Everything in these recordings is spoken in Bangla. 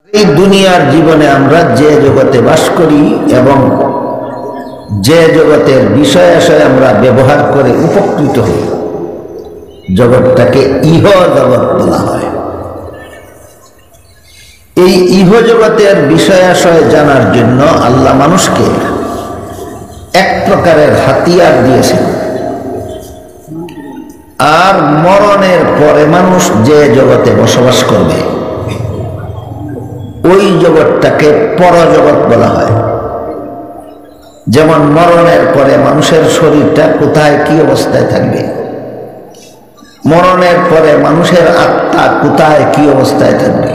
এই দুনিয়ার জীবনে আমরা যে জগতে বাস করি এবং যে জগতের বিষয় আশয় আমরা ব্যবহার করে উপকৃত হই, জগৎটাকে ইহ জগৎ বলা হয়। এই ইহ জগতের বিষয় আশয় জানার জন্য আল্লাহ মানুষকে এক প্রকারের হাতিয়ার দিয়েছেন। আর মরণের পরে মানুষ যে জগতে বসবাস করবে ওই জগৎটাকে পরজগৎ বলা হয়। যেমন মরণের পরে মানুষের শরীরটা কোথায় কি অবস্থায় থাকবে, মরণের পরে মানুষের আত্মা কোথায় কি অবস্থায় থাকবে,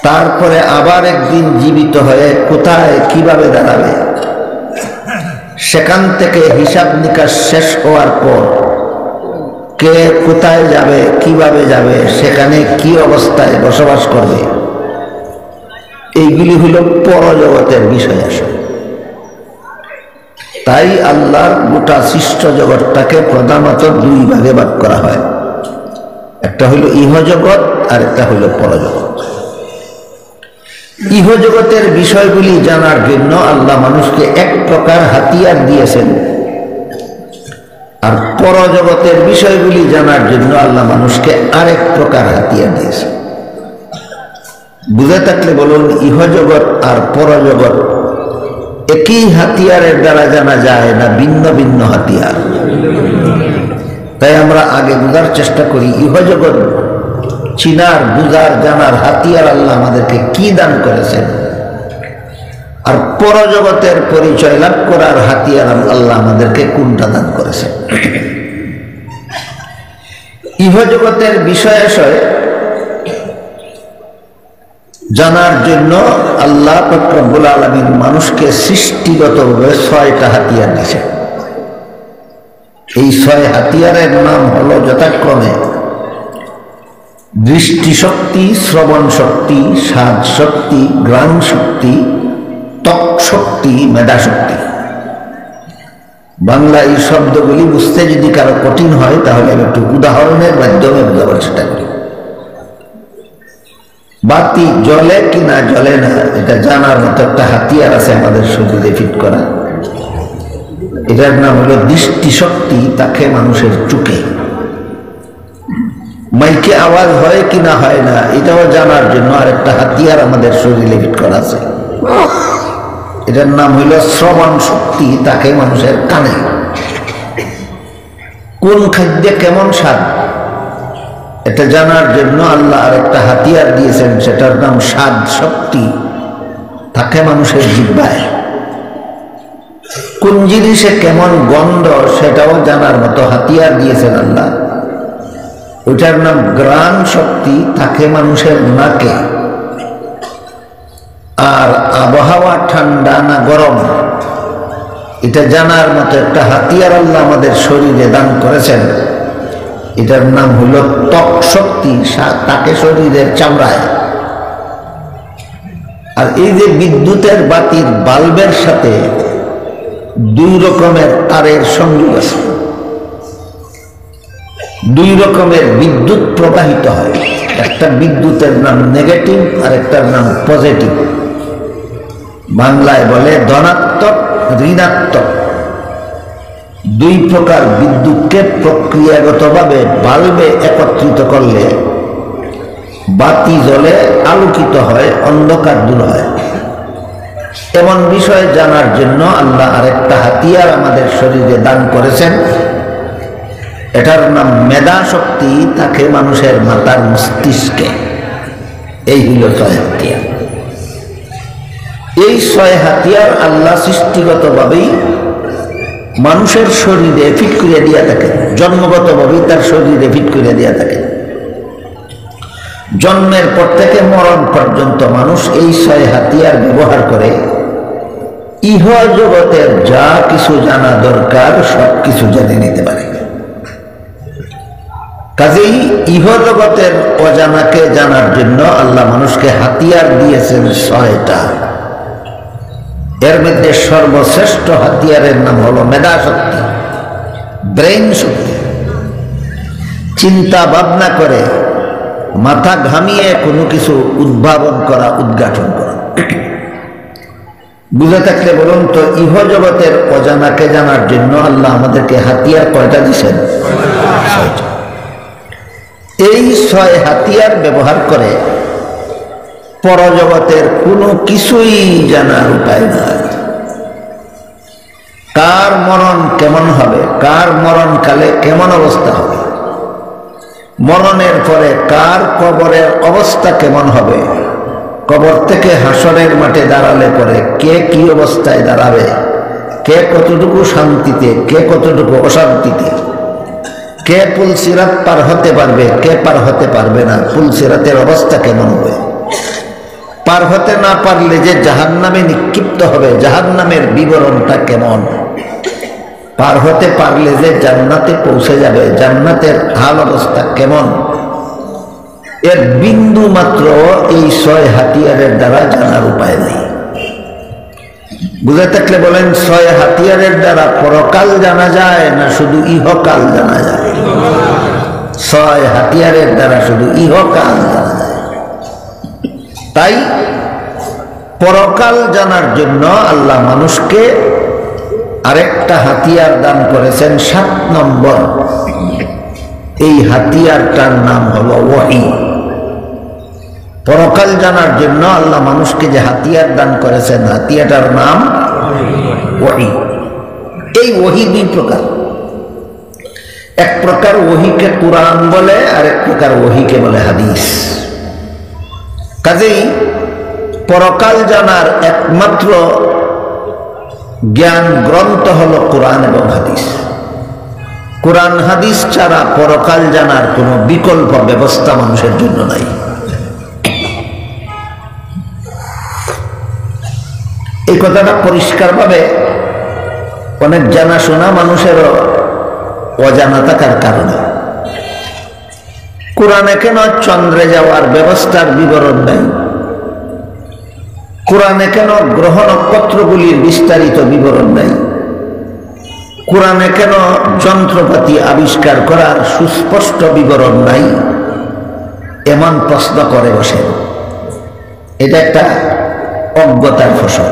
তারপরে আবার একদিন জীবিত হয়ে কোথায় কিভাবে দাঁড়াবে, সেখান থেকে হিসাব নিকাশ শেষ হওয়ার পর কে কোথায় যাবে, কিভাবে যাবে, সেখানে কি অবস্থায় বসবাস করবে, এইগুলি হইল পরজগতের বিষয় আসে। তাই আল্লাহর গোটা সৃষ্ট জগৎটাকে প্রধানত দুই ভাগে ভাগ করা হয়, একটা হইল ইহজগৎ আর একটা হইল পরজগৎ। ইহজগতের বিষয়গুলি জানার জন্য আল্লাহ মানুষকে এক প্রকার হাতিয়ার দিয়েছেন, আর পরজগতের বিষয়গুলি জানার জন্য আল্লাহ মানুষকে আরেক প্রকার হাতিয়ার দিয়েছেন। বুঝে থাকলে বলুন, ইহজগৎ আর পরজগৎ একই হাতিয়ারের দ্বারা জানা যায় না ভিন্ন ভিন্ন হাতিয়ার? তাই আমরা আগে বুঝার চেষ্টা করি ইহজগৎ চিনার, বুঝার, জানার হাতিয়ার আল্লাহ আমাদেরকে কি দান করেছেন, আর পরজগতের পরিচয় লাভ করার হাতিয়ার আল্লাহ আমাদেরকে কোনটা দান করেছেন। ইহজগতের বিষয় আশয় জানার জন্য আল্লাহ পাক রব্বুল আলামিন মানুষকে সৃষ্টিগতভাবে 6টা হাতিয়ার দিয়েছেন। এই 6 হাতিয়ারের নাম হলো যথাক্রমে দৃষ্টিশক্তি, শ্রবণ শক্তি, স্বাদ শক্তি, ঘ্রাণ শক্তি, ত্বক শক্তি, মেধা শক্তি। বাংলা এই শব্দগুলি বুঝতে যদি কারো কঠিন হয় তাহলে আমি একটু উদাহরণের মাধ্যমে বোঝাবার চেষ্টা করি। বাতি জ্বলে কি না জ্বলে না এটা জানার মতো একটা হাতিয়ার আছে আমাদের শরীরে ফিট করা, এটার নাম হলো দৃষ্টিশক্তি। তাকে মানুষের চোখে মাইকে আওয়াজ হয় কি না হয় না এটাও জানার জন্য আরেকটা হাতিয়ার আমাদের শরীরে ফিট করা আছে, এটার নাম হইল শ্রবণ শক্তি। তাকে মানুষের কানে কোন খাদ্যে কেমন স্বাদ এটা জানার জন্য আল্লাহ আরেকটা হাতিয়ার দিয়েছেন, সেটার নাম স্বাদ শক্তি। তাকে মানুষের জিহ্বায় কোন জিনিসে কেমন গন্ধ সেটাও জানার মতো হাতিয়ার দিয়েছেন আল্লাহ, ওইটার নাম ঘ্রাণ শক্তি। তাকে মানুষের নাকে আর আবহাওয়া ঠান্ডা না গরম এটা জানার মতো একটা হাতিয়ার আল্লাহ আমাদের শরীরে দান করেছেন, এটার নাম হলো ত্বক শক্তি। তাকে শরীরের চামড়ায়। আর এই যে বিদ্যুতের বাতির বাল্বের সাথে 2 রকমের তারের সংযোগ আছে, 2 রকমের বিদ্যুৎ প্রবাহিত হয়, একটা বিদ্যুতের নাম নেগেটিভ আর একটার নাম পজিটিভ। বাংলায় বলে ধনাত্মক, ঋণাত্মক। 2 প্রকার বিদ্যুৎকে প্রক্রিয়াগতভাবে বাল্বে একত্রিত করলে বাতি জ্বলে, আলোকিত হয়, অন্ধকার দূর হয়। এমন বিষয় জানার জন্য আল্লাহ আরেকটা হাতিয়ার আমাদের শরীরে দান করেছেন, এটার নাম মেধা শক্তি। তাকে মানুষের মাথার মস্তিষ্কে। এই হইল 6 হাতিয়ার। এই 6 হাতিয়ার আল্লাহ সৃষ্টিগতভাবেই মানুষের শরীরে ফিট করে দিয়া থাকে, জন্মগতভাবেই তার শরীরে ফিট করে দিয়া থাকে। জন্মের পর থেকে মরণ পর্যন্ত মানুষ এই 6 হাতিয়ার ব্যবহার করে ইহ জগতের যা কিছু জানা দরকার সব কিছু জেনে নিতে পারে। কাজেই ইহ জগতের অজানাকে জানার জন্য আল্লাহ মানুষকে হাতিয়ার দিয়েছেন 6টা। এর মধ্যে সর্বশ্রেষ্ঠ হাতিয়ারের নাম হলো মেধা শক্তি, ব্রেইন শক্তি। চিন্তা ভাবনা করে মাথা ঘামিয়ে কোনো কিছু উদ্ভাবন করা, উদ্ঘাটন করা। বুঝে থাকলে বলুন তো, ইহ জগতের অজানাকে জানার জন্য আল্লাহ আমাদেরকে হাতিয়ার কয়টা দিয়েছেন? 6টা। এই 6 হাতিয়ার ব্যবহার করে পরজগতের কোনো কিছুই জানার উপায় নাই। কার মরণ কেমন হবে, কার মরণকালে কেমন অবস্থা হবে, মরণের পরে কার কবরের অবস্থা কেমন হবে, কবর থেকে হাসরের মাঠে দাঁড়ালে পরে কে কি অবস্থায় দাঁড়াবে, কে কতটুকু শান্তিতে, কে কতটুকু অশান্তিতে, কে পুলসিরাত পার হতে পারবে, কে পার হতে পারবে না, পুলসিরাতের অবস্থা কেমন হবে, পার হতে না পারলে যে জাহান্নামে নিক্ষিপ্ত হবে জাহান্নামের বিবরণটা কেমন, পার হতে পারলে যে জান্নাতে পৌঁছে যাবে জান্নাতের হাল অবস্থা কেমন, এর বিন্দু মাত্র এই 6 হাতিয়ারের দ্বারা জানার উপায় নেই। বুঝে থাকলে বলেন, 6 হাতিয়ারের দ্বারা পরকাল জানা যায় না শুধু ইহকাল জানা যায়? 6 হাতিয়ারের দ্বারা শুধু ইহকাল জানা যায়। তাই পরকাল জানার জন্য আল্লাহ মানুষকে আরেকটা হাতিয়ার দান করেছেন, 7 নম্বর। এই হাতিয়ারটার নাম হলো ওহী। পরকাল জানার জন্য আল্লাহ মানুষকে যে হাতিয়ার দান করেছেন, হাতিয়ারটার নাম ওহী। এই ওহী 2 প্রকার। এক প্রকার ওহীকে কুরআন বলে, আর এক প্রকার ওহীকে বলে হাদিস। কাজেই পরকাল জানার একমাত্র জ্ঞান গ্রন্থ হলো কোরআন এবং হাদিস। কোরআন হাদিস ছাড়া পরকাল জানার কোনো বিকল্প ব্যবস্থা মানুষের জন্য নাই। এই কথাটা পরিষ্কারভাবে অনেক জানাশোনা মানুষেরও অজানা থাকার কারণে। কোরআনে কেন চন্দ্রে যাওয়ার ব্যবস্থার বিবরণ নেই? কোরআনে কেন গ্রহ নক্ষত্রগুলির বিস্তারিত বিবরণ নেই? কোরআনে কেন যন্ত্রপাতি আবিষ্কার করার সুস্পষ্ট বিবরণ নাই? এমন প্রশ্ন করে বসেন। এটা একটা অজ্ঞতার ফসল।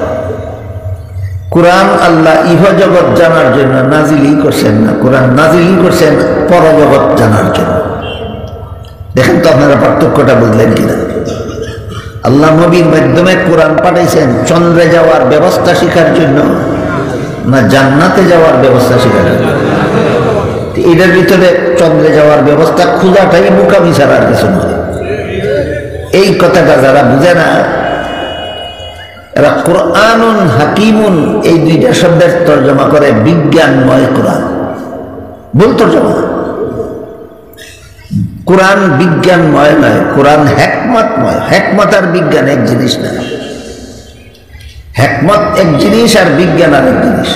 কোরআন আল্লাহ ইহজগৎ জানার জন্য নাজিলই করছেন না, কোরআন নাজিলই করছেন পরজগৎ জানার জন্য। দেখেন তো আপনারা পার্থক্যটা বুঝলেন কিনা? আল্লাহ নবীর মাধ্যমে কোরআন পাঠাইছেন চন্দ্রে যাওয়ার ব্যবস্থা শেখার জন্য না জান্নাতে যাওয়ার ব্যবস্থা শেখার জন্য? এটার ভিতরে চন্দ্রে যাওয়ার ব্যবস্থা খোঁজাটাই বোকামি ছাড়া আর কিছু নয়। এই কথাটা যারা বুঝে না, এরা কোরআনুন হাকিমুন এই 2টা শব্দের তর্জমা করে বিজ্ঞানময় কোরআন। ভুল তর্জমা। কোরআন বিজ্ঞানময় নয়, কোরআন হেকমতময়। হেকমত আর বিজ্ঞান এক জিনিস না। হেকমত এক জিনিস আর বিজ্ঞান আর এক জিনিস।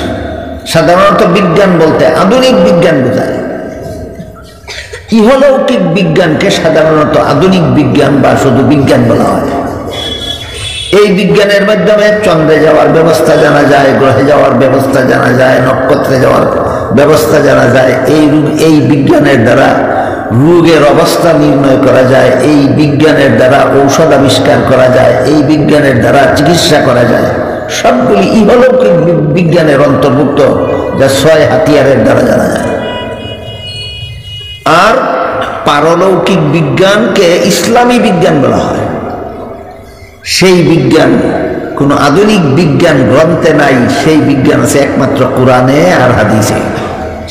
সাধারণত বিজ্ঞান বলতে আধুনিক বিজ্ঞান বোঝায়। ইহলৌকিক বিজ্ঞানকে সাধারণত আধুনিক বিজ্ঞান বা শুধু বিজ্ঞান বলা হয়। এই বিজ্ঞানের মাধ্যমে চন্দ্রে যাওয়ার ব্যবস্থা জানা যায়, গ্রহে যাওয়ার ব্যবস্থা জানা যায়, নক্ষত্রে যাওয়ার ব্যবস্থা জানা যায়। এই বিজ্ঞানের দ্বারা রোগের অবস্থা নির্ণয় করা যায়, এই বিজ্ঞানের দ্বারা ঔষধ আবিষ্কার করা যায়, এই বিজ্ঞানের দ্বারা চিকিৎসা করা যায়। সবগুলি ইহলৌকিক বিজ্ঞানের অন্তর্ভুক্ত, যা 6 হাতিয়ারের দ্বারা জানা যায়। আর পারলৌকিক বিজ্ঞানকে ইসলামী বিজ্ঞান বলা হয়। সেই বিজ্ঞান কোনো আধুনিক বিজ্ঞান গ্রন্থে নাই। সেই বিজ্ঞান আছে একমাত্র কোরআনে আর হাদিসে।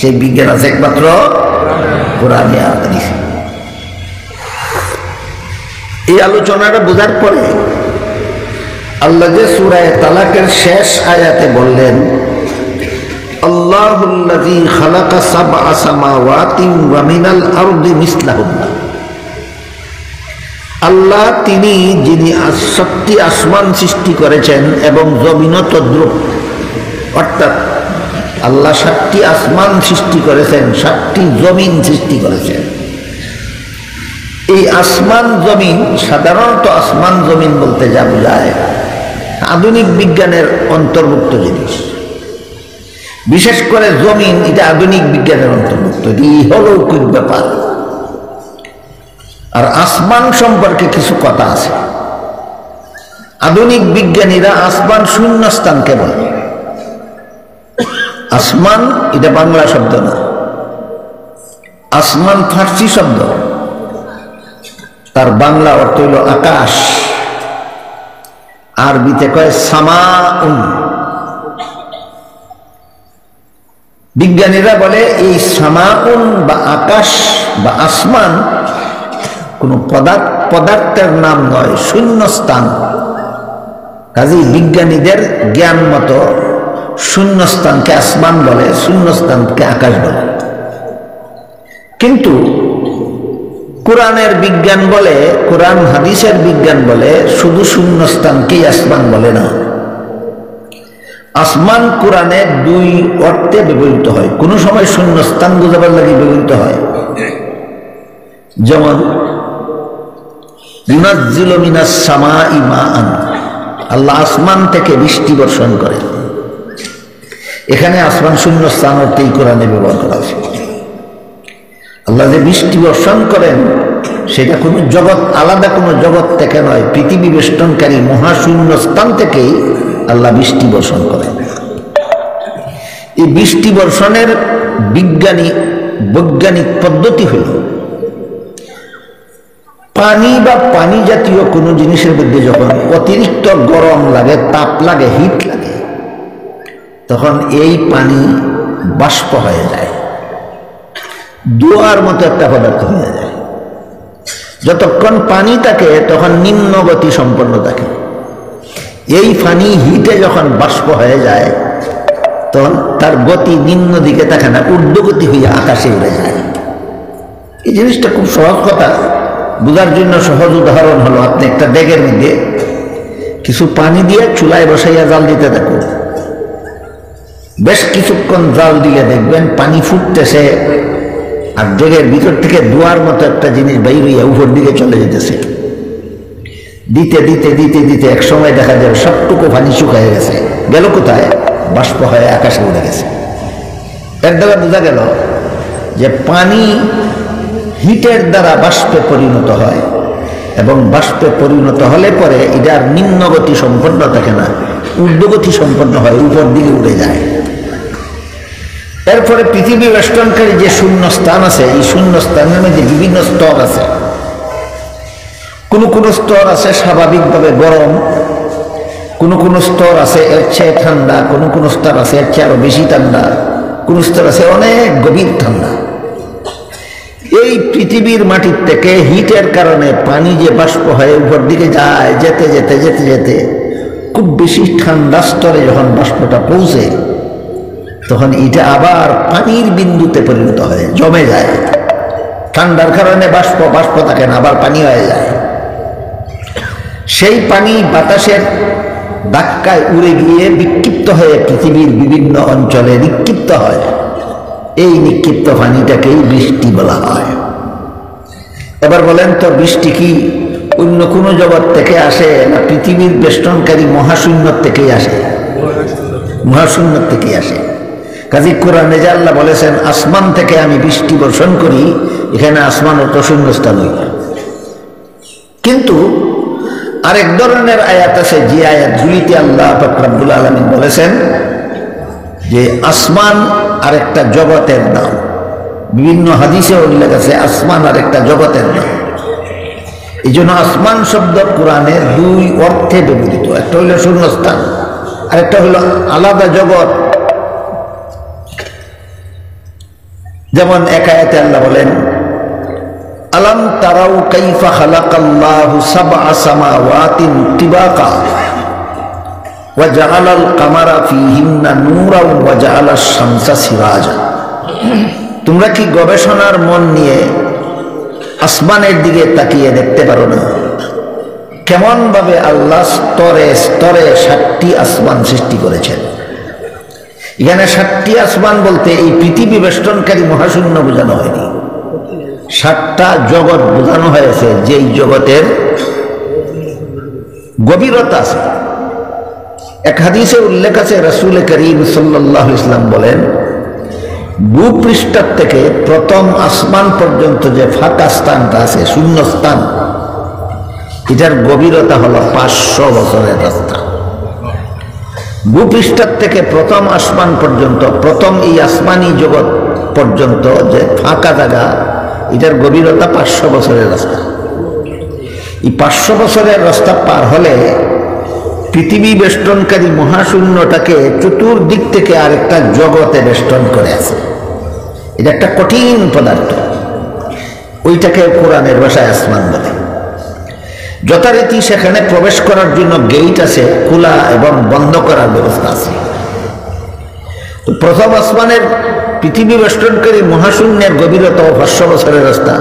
সেই বিজ্ঞান আছে একমাত্র কোরআনে আর হাদিসে। এই আলোচনাটা বোঝার পরে আল্লাহ যে সূরা তালাকের শেষ আয়াতে বললেন, আল্লাহুল্লাযী খালাকা সাবআ সামাওয়াতিন ওয়া মিনাল আরদি মিসলাহুন্না। আল্লাহ তিনি যিনি 7টি আসমান সৃষ্টি করেছেন এবং জমিনও তদ্রূপ। অর্থাৎ আল্লাহ 7টি আসমান সৃষ্টি করেছেন, 7টি জমিন সৃষ্টি করেছেন। এই আসমান জমিন, সাধারণত আসমান জমিন বলতে যা বোঝায় আধুনিক বিজ্ঞানের অন্তর্ভুক্ত জিনিস। বিশেষ করে জমিন, এটা আধুনিক বিজ্ঞানের অন্তর্ভুক্ত। এই অলৌকিক ব্যাপার। আর আসমান সম্পর্কে কিছু কথা আছে। আধুনিক বিজ্ঞানীরা আসমান শূন্যস্থানকে বলে। আসমান এটা বাংলা শব্দ না, আসমান ফার্সি শব্দ, তার বাংলা অর্থ হইল আকাশ, আরবিতে কয় সামাউন। বিজ্ঞানীরা বলে এই সামাউন বা আকাশ বা আসমান কোন পদার্থের নাম নয়, শূন্যস্থান। কাজেই বিজ্ঞানীদের জ্ঞান মতো শূন্যস্থানকে আসমান বলে, শূন্যস্থানকে আকাশ বলে। কিন্তু কোরআনের বিজ্ঞান বলে, কোরআন হাদিসের বিজ্ঞান বলে শুধু শূন্যস্থানকেই আসমান বলে না। আসমান কোরআনে দুই অর্থে ব্যবহৃত হয়। কোনো সময় শূন্যস্থান বোঝাবার লাগে ব্যবহৃত হয়, যেমন ইউনাজ্জিলু মিনাস সামাই মাআন, আল্লাহ আসমান থেকে বৃষ্টি বর্ষণ করে। এখানে আসমান শূন্যস্থান অর্থেই কোরআনে ব্যবহার করা হয়েছে। আল্লাহ যে বৃষ্টি বর্ষণ করেন সেটা কোনো জগৎ, আলাদা কোনো জগৎ থেকে নয়, পৃথিবী বেষ্টনকারী মহাশূন্য স্থান থেকেই আল্লাহ বৃষ্টি বর্ষণ করেন। এই বৃষ্টি বর্ষণের বৈজ্ঞানিক পদ্ধতি হল পানি বা পানি জাতীয় কোনো জিনিসের মধ্যে যখন অতিরিক্ত গরম লাগে, তাপ লাগে, হিট লাগে, তখন এই পানি বাষ্প হয়ে যায়, দোয়ার মতো একটা পদার্থ হয়ে যায়। যতক্ষণ পানি থাকে তখন নিম্ন গতি সম্পন্ন থাকে। এই পানি হিটে যখন বাষ্প হয়ে যায় তখন তার গতি নিম্ন দিকে থাকে না, ঊর্ধ্বগতি হয়ে আকাশে উড়ে যায়। এই জিনিসটা খুব সহজ কথা, বোঝার জন্য সহজ উদাহরণ হলো, আপনি একটা ডেগের মধ্যে কিছু পানি দিয়ে চুলায় বসাইয়া জাল দিতে থাকুন, বেশ কিছুক্ষণ জাল দিলে দেখবেন পানি ফুটতেছে আর ডেগের ভিতর থেকে দোয়ার মতো একটা জিনিস বাইর হইয়া উপর দিকে চলে যেতেছে। দিতে দিতে দিতে দিতে এক সময় দেখা যায় সবটুকু পানি শুকিয়ে গেছে, গেল কোথায়? বাষ্প হয়ে আকাশে উড়ে গেছে। এর দ্বারা বোঝা গেল যে পানি হিটের দ্বারা বাষ্পে পরিণত হয়, এবং বাষ্পে পরিণত হলে পরে এটার নিম্নগতি সম্পন্ন থাকে না, ঊর্ধ্বগতি সম্পন্ন হয়, উপর দিকে উড়ে যায়। এরপরে পৃথিবী বেষ্টনকারী যে শূন্য স্থান আছে, এই শূন্য স্থানের মধ্যে বিভিন্ন স্তর আছে। কোন স্তর আছে স্বাভাবিকভাবে গরম, কোন স্তর আছে এর চেয়ে ঠান্ডা, কোন স্তর আছে এর চেয়ে আরো বেশি ঠান্ডা, কোন স্তর আছে অনেক গভীর ঠান্ডা। এই পৃথিবীর মাটির থেকে হিটের কারণে পানি যে বাষ্প হয়ে উপর দিকে যায়, যেতে যেতে যেতে যেতে খুব বেশি ঠান্ডা স্তরে যখন বাষ্পটা পৌঁছে, তখন এটা আবার পানির বিন্দুতে পরিণত হয়, জমে যায়। ঠান্ডার কারণে বাষ্প থাকে না, আবার পানি হয়ে যায়। সেই পানি বাতাসের ধাক্কায় উড়ে গিয়ে বিক্ষিপ্ত হয়ে পৃথিবীর বিভিন্ন অঞ্চলে নিক্ষিপ্ত হয়। এই নিক্ষিপ্ত পানিটাকেই বৃষ্টি বলা হয়। এবার বলেন তো, বৃষ্টি কি অন্য কোনো জগৎ থেকে আসে না পৃথিবীর বেষ্টনকারী মহাশূন্য থেকেই আসে? মহাশূন্য থেকেই আসে। কাজী কোরআনে যে আল্লাহ বলেছেন আসমান থেকে আমি বৃষ্টি বর্ষণ করি, এখানে আসমান অত শূন্যস্থান হই। কিন্তু আরেক ধরনের আয়াত আছে, যে আয়াতগুলিতে আল্লাহ পাক রব্বুল আলামিন বলেছেন যে আসমান আরেকটা জগতের নাম। বিভিন্ন হাদিসে উল্লেখ আছে আসমান আরেকটা জগতের নাম। এই জন্য আসমান শব্দ কোরআনে দুই অর্থে ব্যবহৃত, একটা হইল শূন্যস্থান, আরেকটা হইল আলাদা জগৎ। যেমন এক আয়াতে আল্লাহ বলেন, আলাম তারাউ কাইফা খালাকাল্লাহু সাবআ সামাওয়াতিন তিবাকা ওয়া জাআলাল কামারা ফীহিন্না নূরাও ওয়া জাআলাশ শামসা সিরাজা। তোমরা কি গবেষণার মন নিয়ে আসমানের দিকে তাকিয়ে দেখতে পারো না কেমন ভাবে আল্লাহ স্তরে স্তরে 7টি আসমান সৃষ্টি করেছেন? এখানে 7টি আসমান বলতে এই পৃথিবী বেষ্টনকারী মহাশূন্য বোঝানো হয়নি, 7টা জগৎ বোঝানো হয়েছে, যেই জগতের গভীরতা আছে। এক হাদিসে উল্লেখ আছে, রাসূল করিম সাল্লাল্লাহু আলাইহি ওয়াসাল্লাম বলেন ভূপৃষ্ঠের থেকে প্রথম আসমান পর্যন্ত যে ফাঁকা স্থানটা আছে, শূন্য স্থান, এটার গভীরতা হলো 500 বছরের রাস্তা। ভূপৃষ্ঠের থেকে প্রথম আসমান পর্যন্ত, প্রথম এই আসমানি জগৎ পর্যন্ত যে ফাঁকা জায়গা, এটার গভীরতা 500 বছরের রাস্তা। এই 500 বছরের রাস্তা পার হলে পৃথিবী বেষ্টনকারী মহাশূন্যটাকে চতুর্দিক থেকে আরেকটা জগতে বেষ্টন করে আছে। এটা একটা কঠিন পদার্থ, ওইটাকে কোরআনের ভাষায় আসমান বলে। যথারীতি সেখানে প্রবেশ করার জন্য গেট আছে, খোলা এবং বন্ধ করার ব্যবস্থা আছে। তো প্রথম আসমানের পৃথিবী বেষ্টনকারী মহাশূন্যের গভীরতা 500 বছরের রাস্তা,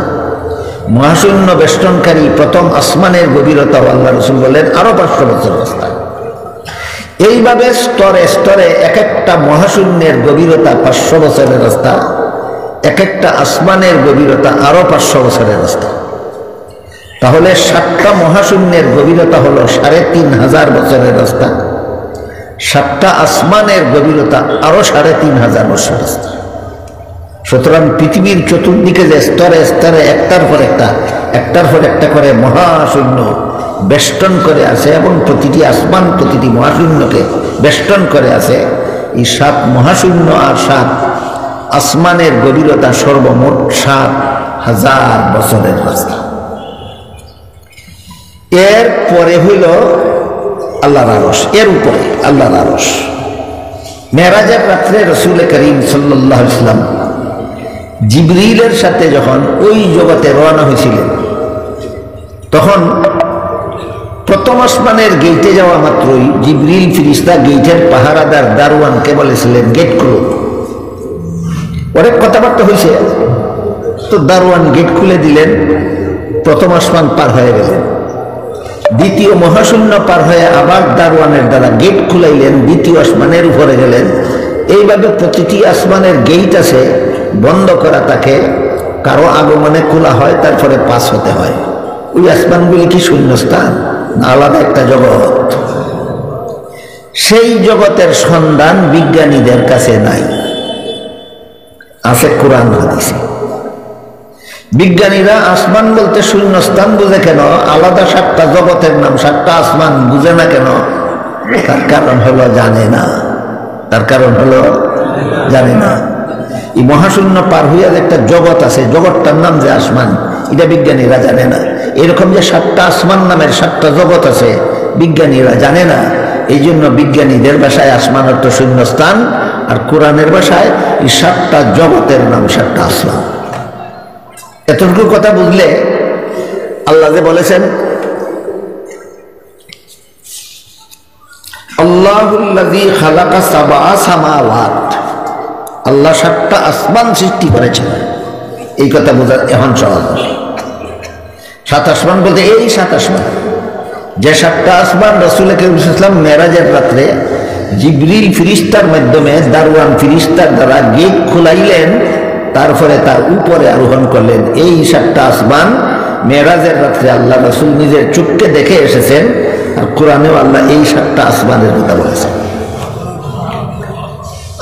মহাশূন্য বেষ্টনকারী প্রথম আসমানের গভীরতা আল্লাহ রাসূল বলেন আরো 500 বছর রাস্তা। এইভাবে স্তরে স্তরে এক একটা মহাশূন্যের গভীরতা 500 বছরের রাস্তা, এক একটা আসমানের গভীরতা আরো 500 বছরের রাস্তা। তাহলে 7টা মহাশূন্যের গভীরতা হলো 3500 বছরের রাস্তা, 7টা আসমানের গভীরতা আরো 3500 বছরের রাস্তা। সুতরাং পৃথিবীর চতুর্দিকে যে স্তরে স্তরে একটার পর একটা করে মহাশূন্য বেষ্টন করে আছে এবং প্রতিটি আসমান প্রতিটি মহাশূন্যকে বেষ্টন করে আছে, এই 7 মহাশূন্য আর 7 আসমানের গভীরতা সর্বমোট 7000 বছরের রাস্তা। এর পরে হইল আল্লাহর আরশ, এর উপরে আল্লাহর আরশ। মেরাজের রাত্রে রাসূল করিম সাল্লাল্লাহু আলাইহি ওয়াসাল্লাম জিবরিলের সাথে যখন ওই জগতে রওনা হয়েছিলেন, তখন প্রথম আসমানের গেটে যাওয়া মাত্রই জিবরিল ফেরেশতা গেটের পাহারাদার দারওয়ানকে বলেছিলেন, গেট খুলো। অনেক কথাবার্তা হয়েছে, তো দারওয়ান গেট খুলে দিলেন। প্রথম আসমান পার হয়ে গেলেন, দ্বিতীয় মহাশূন্য পার হয়ে আবার দারওয়ানের দ্বারা গেট খুলাইলেন, দ্বিতীয় আসমানের উপরে গেলেন। এইভাবে প্রতিটি আসমানের গেট আছে, বন্ধ করা থাকে, কারো আগমনে খোলা হয়, তারপরে পাস হতে হয়। ওই আসমানগুলি কি শূন্যস্থান না আলাদা একটা জগৎ? সেই জগতের সন্ধান বিজ্ঞানীদের কাছে নাই, আছে কোরআন হাদিসে। বিজ্ঞানীরা আসমান বলতে শূন্যস্থান বুঝে কেন, আলাদা 7টা জগতের নাম 7টা আসমান বুঝে না কেন? তার কারণ হলো জানে না, তার কারণ হলো জানে না। এই মহাশূন্য পার হইয়া যে একটা জগৎ আছে, জগৎটার নাম যে আসমান, এটা বিজ্ঞানীরা জানে না। এরকম যে 7টা আসমান নামের 7টা জগৎ আছে, বিজ্ঞানীরা জানে না। এই জন্য বিজ্ঞানীদের ভাষায় আসমান অর্থ শূন্যস্থান, আর কোরআনের ভাষায় এই 7টা জগতের নাম 7টা আসমান। এতটুকু কথা বুঝলে আল্লাহ যে বলেছেন আল্লাহুল্লাযী খালাকা সাবআ সামাওয়াত, আল্লাহ 7টা আসমান সৃষ্টি করেছেন, এই কথা বোঝা এখন সহজ। 7 আসমান বলতে এই 7 আসমান, যে 7টা আসমান রাসূল করিম সাল্লাল্লাহু আলাইহি ওয়াসাল্লাম মেরাজের রাত্রে জিবরিল ফেরেশতার মাধ্যমে দারওয়ান ফেরেশতার দ্বারা গেট খুলাইলেন, তারপরে তার উপরে আরোহণ করলেন। এই 7টা আসমান মেরাজের রাত্রে আল্লাহ রাসূল নিজের চোখকে দেখে এসেছেন, আর কোরআনেও আল্লাহ এই 7টা আসমানের কথা বলেছেন।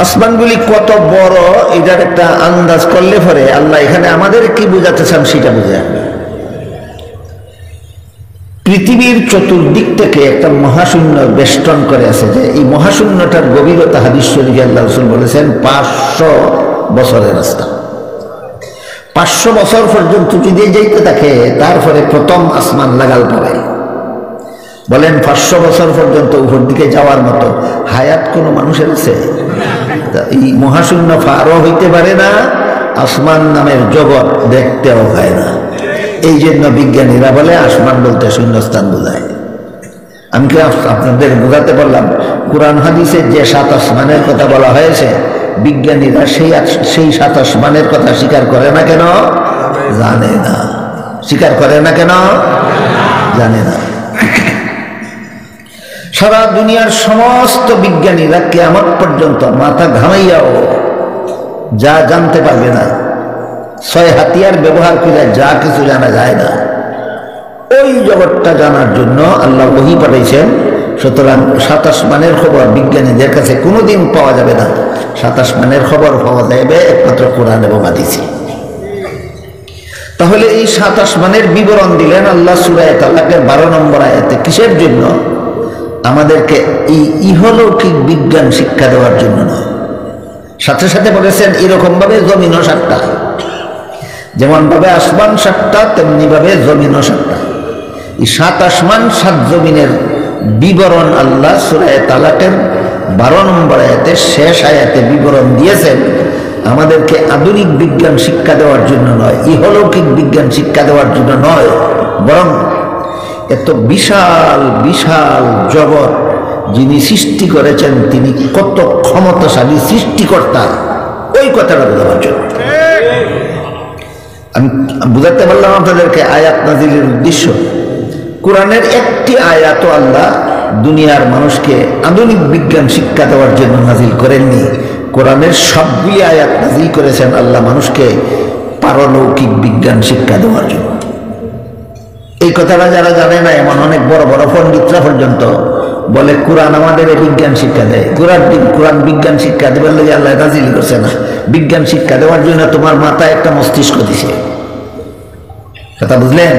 আসমানগুলি কত বড় এটার একটা আন্দাজ করলে পরে আল্লাহ এখানে আমাদের কি বোঝাতে চান সেটা বুঝে আসবে। পৃথিবীর চতুর্দিক থেকে একটা মহাশূন্য বেষ্টন করে আছে, যে এই মহাশূন্যটার গভীরতা হাদিস শরীফে আল্লাহ রাসূল বলেছেন 500 বছরের রাস্তা। 500 বছর পর্যন্ত যদি যাইতে থাকে, তারপরে প্রথম আসমান লাগাল পাবে। বলেন 500 বছর পর্যন্ত উপর দিকে যাওয়ার মতো হায়াত কোনো মানুষের আছে? এই মহাশূন্য পারও হইতে পারে না, আসমান নামের জগৎ দেখতেও হয় না। এই জন্য বিজ্ঞানীরা বলে আসমান বলতে শূন্যস্থান বোঝায়। আমি কি আপনাদের বোঝাতে বললাম? কোরআন হাদিসে যে 7 আসমানের কথা বলা হয়েছে, বিজ্ঞানীরা সেই 7 আসমানের কথা স্বীকার করে না কেন? জানে না। স্বীকার করে না কেন? জানে না। সারা দুনিয়ার সমস্ত বিজ্ঞানীরা কিয়ামত পর্যন্ত মাথা ঘামাইয়াও যা জানতে পারবে না, 6 হাতিয়ার ব্যবহার করে যা কিছু জানা যায় না, ওই জগৎটা জানার জন্য আল্লাহ ওহী পাঠাইছেন সুতরাং 7 আসমানের খবর বিজ্ঞানীদের কাছে কোনোদিন পাওয়া যাবে না। 7 আসমানের খবর পাওয়া যাবে একমাত্র কোরআন এবং হাদিসে। তাহলে এই 7 আসমানের বিবরণ দিলেন আল্লাহ সূরা তালাকের 12 নম্বর আয়াতে। কিসের জন্য? আমাদেরকে এই ইহলৌকিক বিজ্ঞান শিক্ষা দেওয়ার জন্য নয়। সাথে সাথে বলেছেন এরকম ভাবে জমিনও 7টা, যেমন ভাবে আসমান 7টা তেমনি ভাবে জমিনও 7টা। এই 7 আসমান 7 জমিনের বিবরণ আল্লাহ সূরা তালাকের 12 নম্বর আয়াতে শেষ আয়াতে বিবরণ দিয়েছেন আমাদেরকে আধুনিক বিজ্ঞান শিক্ষা দেওয়ার জন্য নয়, ইহলৌকিক বিজ্ঞান শিক্ষা দেওয়ার জন্য নয়, বরং এত বিশাল বিশাল জগৎ যিনি সৃষ্টি করেছেন তিনি কত ক্ষমতাশালী সৃষ্টিকর্তা ওই কথাটা বোঝাবার জন্য। আমি বুঝাতে পারলাম আপনাদেরকে আয়াত নাজিলের উদ্দেশ্য। কোরআনের একটি আয়াতও আল্লাহ দুনিয়ার মানুষকে আধুনিক বিজ্ঞান শিক্ষা দেওয়ার জন্য নাজিল করেননি। কোরআনের সবগুলি আয়াত নাজিল করেছেন আল্লাহ মানুষকে পারলৌকিক বিজ্ঞান শিক্ষা দেওয়ার জন্য। এই কথাটা যারা জানে না এমন অনেক বড় বড় পণ্ডিতরা পর্যন্ত বলে কোরআন আমাদের বিজ্ঞান শিক্ষা দেয়। কোরআন বিজ্ঞান শিক্ষা দেবার লাগে আল্লাহ নাজিল করছে না, বিজ্ঞান শিক্ষা দেওয়ার জন্য তোমার মাথায় একটা মস্তিষ্ক দিছে। কথা বুঝলেন?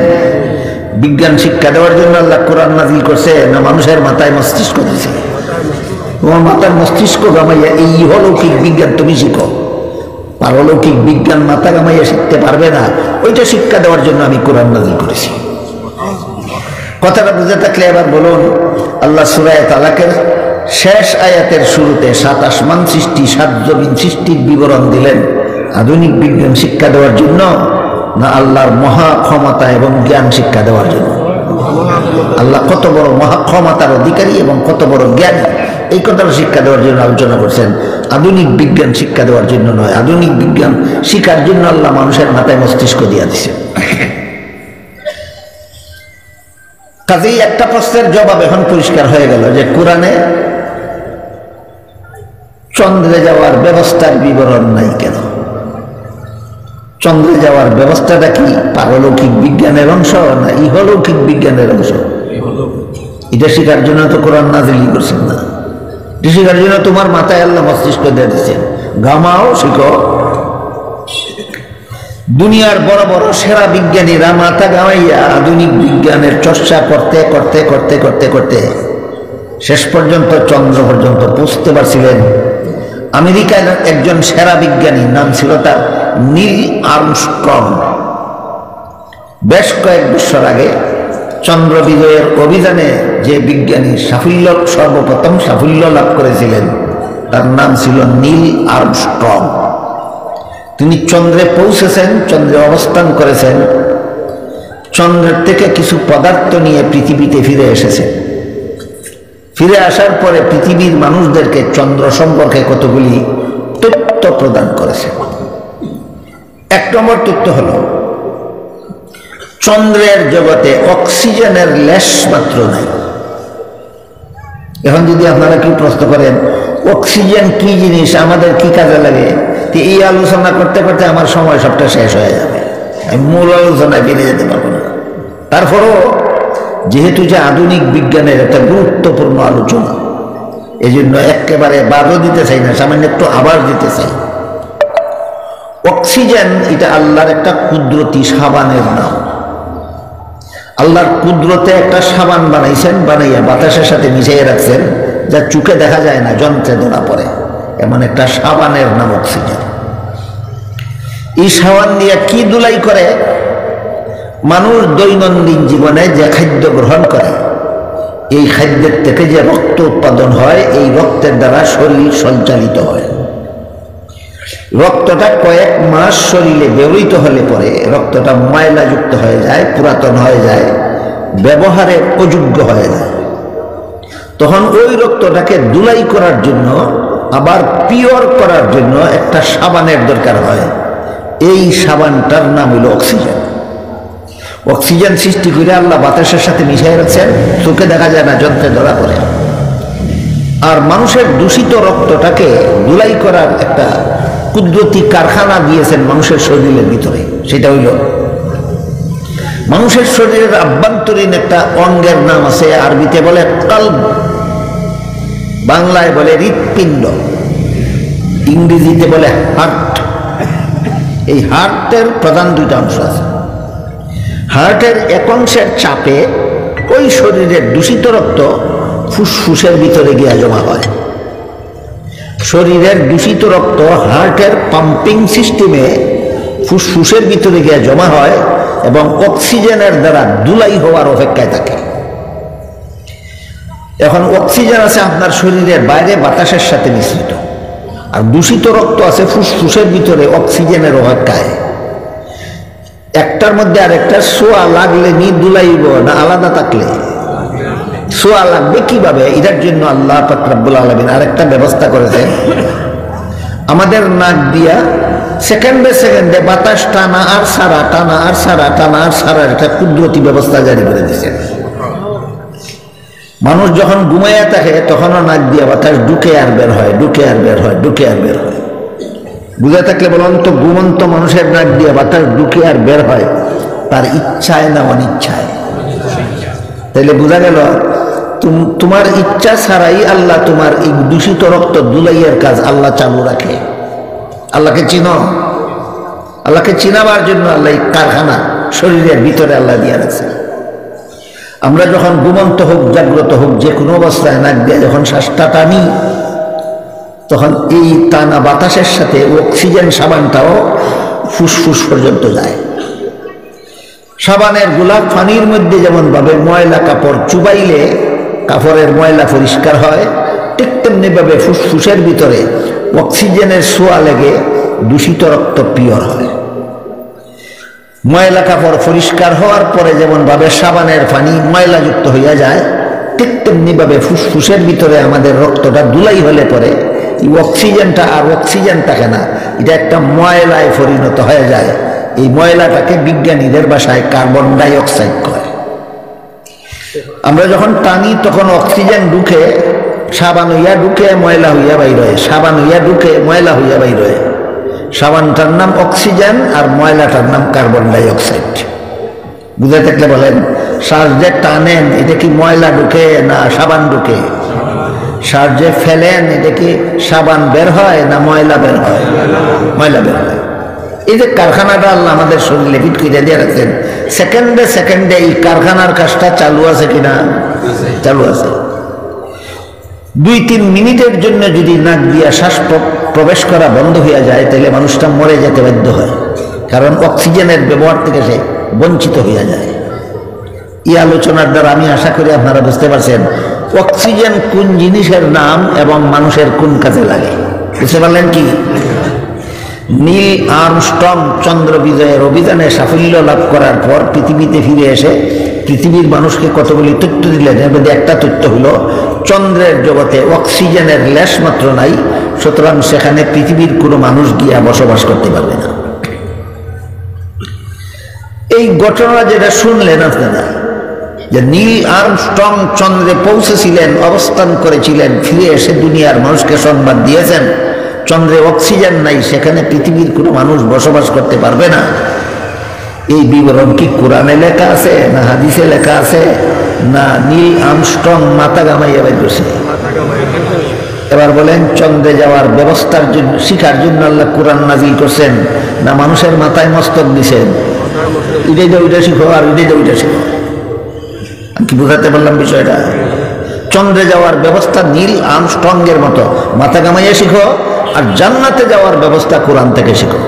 বিজ্ঞান শিক্ষা দেওয়ার জন্য আল্লাহ কোরআন নাজিল করছে না মানুষের মাথায় মস্তিষ্ক দিছে? তোমার মাথার মস্তিষ্ক গামাইয়া এই ইহলৌকিক বিজ্ঞান তুমি শিখো, পারলৌকিক বিজ্ঞান মাথা গামাইয়া শিখতে পারবে না। ওইটা শিক্ষা দেওয়ার জন্য আমি কোরআন নাজিল করেছি। কথাটা বুঝে থাকলে এবার বলুন, আল্লাহ সূরা তালাকের শেষ আয়াতের শুরুতে 7 আসমান সৃষ্টি 7 জমিন সৃষ্টির বিবরণ দিলেন আধুনিক বিজ্ঞান শিক্ষা দেওয়ার জন্য না আল্লাহর মহা ক্ষমতা এবং জ্ঞান শিক্ষা দেওয়ার জন্য? আল্লাহ কত বড় মহা ক্ষমতার অধিকারী এবং কত বড় জ্ঞান, এই কথাটা শিক্ষা দেওয়ার জন্য আলোচনা করছেন, আধুনিক বিজ্ঞান শিক্ষা দেওয়ার জন্য নয়। আধুনিক বিজ্ঞান শিক্ষার জন্য আল্লাহ মানুষের মাথায় মস্তিষ্ক দিয়া দিছে। কাজেই একটা প্রশ্নের জবাব এখন পরিষ্কার হয়ে গেল যে কোরআনে চন্দ্রে যাওয়ার ব্যবস্থার বিবরণ নাই কেন? চন্দ্রে যাওয়ার ব্যবস্থাটা কি পারলৌকিক বিজ্ঞানের অংশ না ইহলৌকিক বিজ্ঞানের অংশ? এটা শিখার জন্য তো কোরআন নাজিল করছেন না, এটা শিখার জন্য তোমার মাথায় আল্লাহ মস্তিষ্ক দিয়ে দিচ্ছেন। গামাও শিখো। দুনিয়ার বড় বড় সেরা বিজ্ঞানীরা মাথা গামাইয়া আধুনিক বিজ্ঞানের চর্চা করতে করতে করতে করতে করতে শেষ পর্যন্ত চন্দ্র পর্যন্ত পৌঁছতে পারছিলেন। আমেরিকার একজন সেরা বিজ্ঞানী, নাম ছিল তার নীল আর্মস্ট্রং, বেশ কয়েক বছর আগে চন্দ্র বিজয়ের অভিযানে যে বিজ্ঞানী সর্বপ্রথম সাফল্য লাভ করেছিলেন তার নাম ছিল নীল আর্মস্ট্রং। তিনি চন্দ্রে পৌঁছেছেন, চন্দ্রে অবস্থান করেছেন, চন্দ্রের থেকে কিছু পদার্থ নিয়ে পৃথিবীতে ফিরে এসেছেন। ফিরে আসার পরে পৃথিবীর মানুষদেরকে চন্দ্র সম্পর্কে কতগুলি তথ্য প্রদান করেছেন। 1 নম্বর তথ্য হল চন্দ্রের জগতে অক্সিজেনের লেশ মাত্র নাই। এখন যদি আপনারা কি প্রশ্ন করেন অক্সিজেন কি জিনিস, আমাদের কি কাজে লাগে, তো এই আলোচনা করতে করতে আমার সময় সবটা শেষ হয়ে যাবে, আমি মূল আলোচনায় বেরিয়ে যেতে পারবো না। তারপরও যেহেতু যে আধুনিক বিজ্ঞানের একটা গুরুত্বপূর্ণ আলোচনা, এই জন্য একেবারে বাদও দিতে চাই না, সামান্য একটু আবার দিতে চাই। অক্সিজেন এটা আল্লাহর একটা কুদরতি সাবানের নাম। আল্লাহর কুদরতে একটা সাবান বানাইছেন, বানাইয়া বাতাসের সাথে মিশিয়ে রাখছেন, যা চোখে দেখা যায় না, যন্ত্রে ধরা পড়ে, এমন একটা সাবানের নাম অক্সিজেন। এই সাবান দিয়ে কি ধুলাই করে? মানুষ দৈনন্দিন জীবনে যে খাদ্য গ্রহণ করে এই খাদ্যের থেকে যে রক্ত উৎপাদন হয়, এই রক্তের দ্বারা শরীর সঞ্চালিত হয়। রক্তটা কয়েক মাস শরীরে ব্যবহৃত হলে পরে রক্তটা ময়লাযুক্ত হয়ে যায়, পুরাতন হয়ে যায়, ব্যবহারের অযোগ্য হয়ে যায়। তখন ওই রক্তটাকে ধুলাই করার জন্য, আবার পিওর করার জন্য একটা সাবানের দরকার হয়। এই সাবানটার নাম হলো অক্সিজেন। অক্সিজেন সৃষ্টি করে আল্লাহ বাতাসের সাথে মিশিয়ে রাখছেন, চোখে দেখা যায় না, যন্ত্রে ধরা পড়ে। আর মানুষের দূষিত রক্তটাকে ধুলাই করার একটা কুদরতি কারখানা দিয়েছেন মানুষের শরীরের ভিতরে, সেটা হইল মানুষের শরীরের আভ্যন্তরীণ একটা অঙ্গের নাম আছে, আরবিতে বলে কলব, বাংলায় বলে হৃৎপিণ্ড, ইংরেজিতে বলে হার্ট। এই হার্টের প্রধান দুইটা অংশ আছে। হার্টের এক অংশের চাপে ওই শরীরের দূষিত রক্ত ফুসফুসের ভিতরে গিয়া জমা হয়। শরীরের দূষিত রক্ত হার্টের পাম্পিং সিস্টেমে ফুসফুসের ভিতরে গিয়া জমা হয় এবং অক্সিজেনের দ্বারা ধুলাই হওয়ার অপেক্ষায় থাকে। এখন অক্সিজেন আছে আপনার শরীরের বাইরে বাতাসের সাথে মিশ্রিত, আর দূষিত রক্ত আছে ফুসফুসের ভিতরে অক্সিজেনের অপেক্ষায়। একটার মধ্যে আর একটা সোয়া লাগলে নি দুলাইব না আলাদা থাকলে সোয়া লাগবে কিভাবে? এটার জন্য আল্লাহ পাক রব্বুল আলামিন আরেকটা ব্যবস্থা করেছেন। আমাদের নাক দিয়া সেকেন্ডে সেকেন্ডে বাতাস টানা আর সারা, টানা আর সারা, টানা আর সারার একটা কুদরতি ব্যবস্থা জারি করে দিয়েছেন। মানুষ যখন ঘুমাইয়া থাকে তখনও নাক দিয়া বাতাস ঢুকে আর বের হয়, ঢুকে আর বের হয়, ঢুকে আর বের হয়। বুঝে থাকলে বলুন তো, ঘুমন্ত মানুষের নাক দিয়া বাতাস ঢুকে আর বের হয় তার ইচ্ছায় না অনিচ্ছায়? তাইলে বোঝা গেল তোমার ইচ্ছা ছাড়াই আল্লাহ তোমার এই দূষিত রক্ত দুলাইয়ের কাজ আল্লাহ চালু রাখে। আল্লাহকে চিনো, আল্লাহকে চিনাবার জন্য আল্লাহ এই কারখানা শরীরের ভিতরে আল্লাহ দিয়ে রাখছে। আমরা যখন ঘুমন্ত হোক জাগ্রত হোক যে কোনো অবস্থায় নাক দিয়ে যখন শ্বাসটা টানি, তখন এই টানা বাতাসের সাথে অক্সিজেন সাবানটাও ফুসফুস পর্যন্ত যায়। সাবানের গোলাপ পানির মধ্যে যেমন ভাবে ময়লা কাপড় চুবাইলে কাপড়ের ময়লা পরিষ্কার হয়, ঠিক তেমনি ভাবে ফুসফুসের ভিতরে অক্সিজেনের ছোঁয়া লেগে দূষিত রক্ত পিওর হয়। ময়লা কাপড় পরিষ্কার হওয়ার পরে যেমন ভাবে সাবানের পানি ময়লাযুক্ত হইয়া যায়, ঠিক তেমনি ভাবে ফুসফুসের ভিতরে আমাদের রক্তটা ধুলাই হলে পরে এই অক্সিজেনটা আর অক্সিজেন থাকে না, এটা একটা ময়লায় পরিণত হয়ে যায়। এই ময়লাটাকে বিজ্ঞানীদের ভাষায় কার্বন ডাই অক্সাইড কয়। আমরা যখন টানি তখন অক্সিজেন ঢুকে, সাবান হইয়া ঢুকে ময়লা হইয়া বাইর হয়, সাবান হইয়া ঢুকে ময়লা হইয়া বাইর হয়। সাবানটার নাম অক্সিজেন আর ময়লাটার নাম কার্বন ডাই অক্সাইড। বুঝে থাকলে বলেন, শ্বাস যে টানেন এটা কি ময়লা ঢুকে না সাবান ঢুকে? শ্বাস যে ফেলেন এটা কি সাবান বের হয় না ময়লা বের হয়? ময়লা বের হয়। এই যে কারখানাটা আল্লাহ আমাদের শরীরে ফিট করে দিয়ে রাখছেন, সেকেন্ডে সেকেন্ডে এই কারখানার কাজটা চালু আছে কিনা? চালু আছে। 2-3 মিনিটের জন্য যদি নাক দিয়া শ্বাস প্রবেশ করা বন্ধ হয়ে যায় তাহলে মানুষটা মরে যেতে বাধ্য হয়, কারণ অক্সিজেনের ব্যবহার থেকে সে বঞ্চিত হইয়া যায়। এই আলোচনার দ্বারা আমি আশা করি আপনারা বুঝতে পারছেন অক্সিজেন কোন জিনিসের নাম এবং মানুষের কোন কাজে লাগে। বুঝতে পারলেন কি? নীল আর্মস্ট্রং চন্দ্র বিজয়ের অভিযানে সাফল্য লাভ করার পর পৃথিবীতে ফিরে এসে পৃথিবীর মানুষকে কতগুলি তথ্য দিলেন। এর মধ্যে একটা তথ্য হলো চন্দ্রের জগতে অক্সিজেনের লেশ মাত্র নাই, সুতরাং সেখানে পৃথিবীর কোনো মানুষ গিয়া বসবাস করতে পারবে না। এই ঘটনা যেটা শুনলেন আপনারা, যে নীল আর্মস্ট্রং চন্দ্রে পৌঁছেছিলেন, অবস্থান করেছিলেন, ফিরে এসে দুনিয়ার মানুষকে সংবাদ দিয়েছেন চন্দ্রে অক্সিজেন নাই, সেখানে পৃথিবীর কোনো মানুষ বসবাস করতে পারবে না। এই বিবরণ কি কোরআনে লেখা আছে না হাদিসে লেখা আছে না নীল আর্মস্ট্রং মাথা গামাইয়া বের করছে? এবার বলেন, চন্দ্রে যাওয়ার ব্যবস্থার জন্য শিখার জন্য আল্লাহ কোরআন নাজিল করছেন না মানুষের মাথায় মস্তক দিছেন? এটাই দে ওইটা শিখো আর ওইটাই দে ওইটা শিখো। আমি কি বুঝাতে পারলাম বিষয়টা? চন্দ্রে যাওয়ার ব্যবস্থা নীল আর্মস্ট্রংয়ের মতো মাথা গামাইয়া শিখো, আর জান্নাতে যাওয়ার ব্যবস্থা কোরআন থেকে শিখো।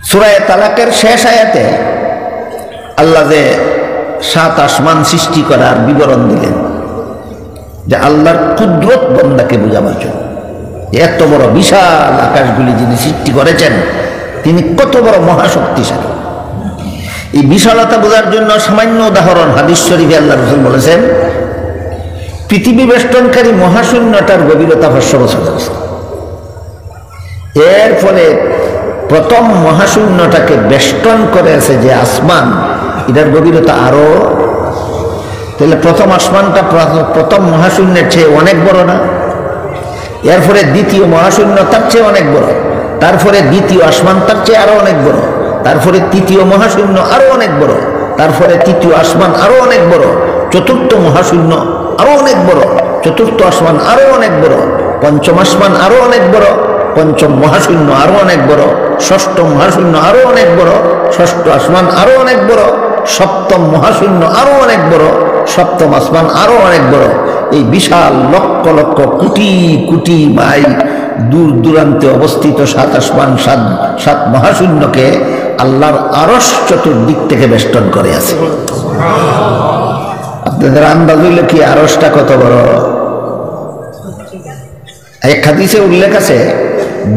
সূরা তালাকের শেষ আয়াতে আল্লাহ যে 7 আসমান সৃষ্টি করার বিবরণ দিলেন, যে আল্লাহর কুদরত বান্দাকে বোঝাবার জন্য। এত বড় বিশাল আকাশগুলি যিনি সৃষ্টি করেছেন তিনি কত বড় মহাশক্তিশালী। এই বিশালতা বোঝার জন্য সামান্য উদাহরণ হাদিস শরীফে আল্লাহ রাসূল বলেছেন, পৃথিবী বেষ্টনকারী মহাশূন্যটার গভীরতা 500 বছর। এর ফলে প্রথম মহাশূন্যটাকে বেষ্টন করে আছে যে আসমান, এটার গভীরতা আরো। তাহলে প্রথম আসমানটা প্রথম মহাশূন্যের চেয়ে অনেক বড় না? এর ফলে দ্বিতীয় মহাশূন্য তার চেয়ে অনেক বড়, তারপরে দ্বিতীয় আসমান তার চেয়ে আরো অনেক বড়, তারপরে তৃতীয় মহাশূন্য আরো অনেক বড়, তারপরে তৃতীয় আসমান আরো অনেক বড়, চতুর্থ মহাশূন্য আরো অনেক বড়, চতুর্থ আসমান আরো অনেক বড়, পঞ্চম আসমান আরো অনেক বড়, পঞ্চম মহাশূন্য আরো অনেক বড়, ষষ্ঠ মহাশূন্য আরো অনেক বড়, ষষ্ঠ আসমান আরো অনেক বড়, সপ্তম মহাশূন্য আরো অনেক বড়, সপ্তম আসমান আরো অনেক বড়। এই বিশাল লক্ষ লক্ষ কোটি কোটি মাইল দূর দূরান্তে অবস্থিত সাত আসমান সাত মহাশূন্যকে আল্লাহর আরশ চতুর্দিক থেকে বেষ্টন করে আছে। আপনাদের আন্দাজ হইল কি আরশটা কত বড়? এক হাদিসে উল্লেখ আছে,